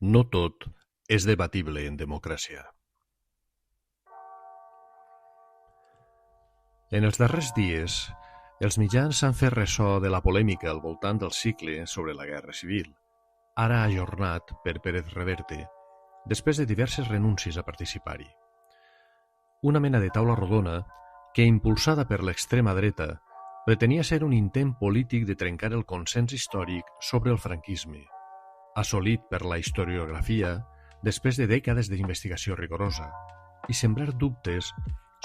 No tot és debatible en democràcia. En els darrers dies, els mitjans s'han fet ressò de la polèmica al voltant del cicle sobre la Guerra Civil, ara ajornat per Pérez Reverte, després de diverses renúncies a participar-hi. Una mena de taula rodona que, impulsada per l'extrema dreta, pretenia ser un intent polític de trencar el consens històric sobre el franquisme, assolit per la historiografia després de dècades d'investigació rigorosa, i sembrar dubtes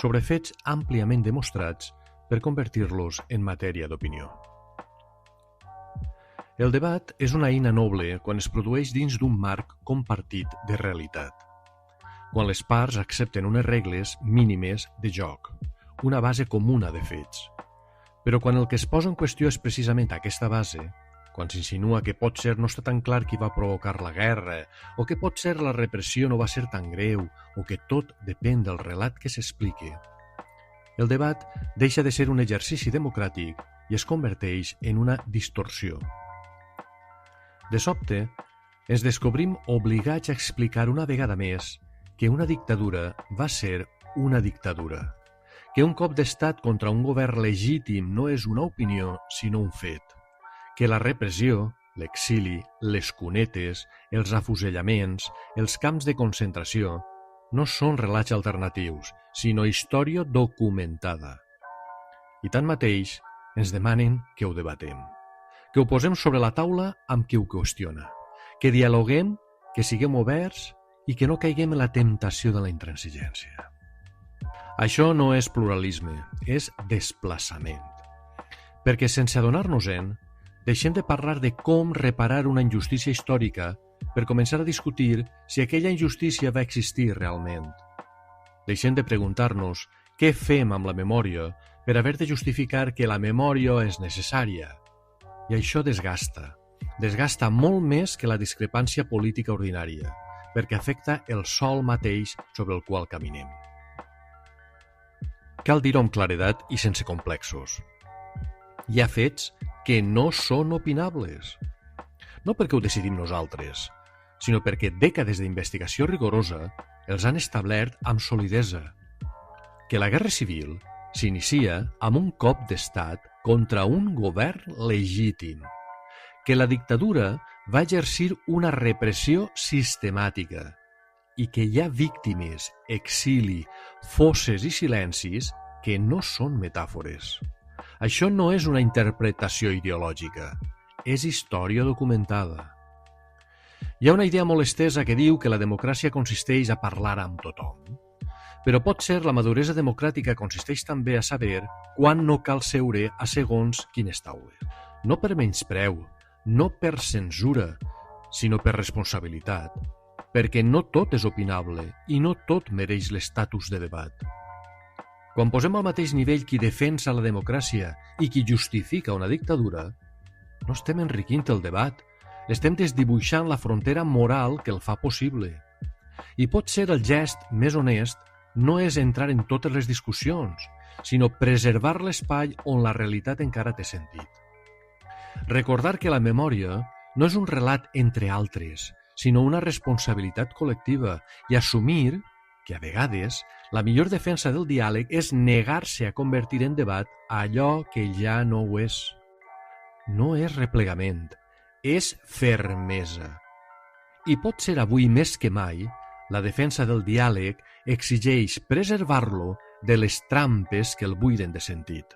sobre fets àmpliament demostrats per convertir-los en matèria d'opinió. El debat és una eina noble quan es produeix dins d'un marc compartit de realitat, quan les parts accepten unes regles mínimes de joc, una base comuna de fets. Però quan el que es posa en qüestió és precisament aquesta base, quan s'insinua que pot ser no està tan clar qui va provocar la guerra, o que pot ser la repressió no va ser tan greu, o que tot depèn del relat que s'explique, el debat deixa de ser un exercici democràtic i es converteix en una distorsió. De sobte, ens descobrim obligats a explicar una vegada més que una dictadura va ser una dictadura, que un cop d'estat contra un govern legítim no és una opinió, sinó un fet, que la repressió, l'exili, les cunetes, els afusellaments, els camps de concentració, no són relats alternatius, sinó història documentada. I tanmateix, ens demanen que ho debatem, que ho posem sobre la taula amb qui ho qüestiona, que dialoguem, que siguem oberts i que no caiguem en la temptació de la intransigència. Això no és pluralisme, és desplaçament. Perquè sense adonar-nos-en, deixem de parlar de com reparar una injustícia històrica per començar a discutir si aquella injustícia va existir realment. Deixem de preguntar-nos què fem amb la memòria per haver de justificar que la memòria és necessària. I això desgasta molt més que la discrepància política ordinària, perquè afecta el sòl mateix sobre el qual caminem. Cal dir-ho amb claredat i sense complexos. Hi ha fets que no són opinables. No perquè ho decidim nosaltres, sinó perquè dècades d'investigació rigorosa els han establert amb solidesa. Que la Guerra Civil s'inicia amb un cop d'estat contra un govern legítim. Que la dictadura va exercir una repressió sistemàtica i que hi ha víctimes, exili, fosses i silencis que no són metàfores. Això no és una interpretació ideològica, és història documentada. Hi ha una idea molt estesa que diu que la democràcia consisteix a parlar amb tothom. Però pot ser la maduresa democràtica consisteix també a saber quan no cal seure a segons quines taules. No per menyspreu, no per censura, sinó per responsabilitat, perquè no tot és opinable i no tot mereix l'estatus de debat. Quan posem al mateix nivell qui defensa la democràcia i qui justifica una dictadura, no estem enriquint el debat, estem desdibuixant la frontera moral que el fa possible. I pot ser el gest més honest no és entrar en totes les discussions, sinó preservar l'espai on la realitat encara té sentit. Recordar que la memòria no és un relat entre altres, sinó una responsabilitat col·lectiva i assumir que, a vegades, la millor defensa del diàleg és negar-se a convertir en debat allò que ja no ho és. No és replegament, és fermesa. I pot ser avui més que mai, la defensa del diàleg exigeix preservar-lo de les trampes que el buiden de sentit.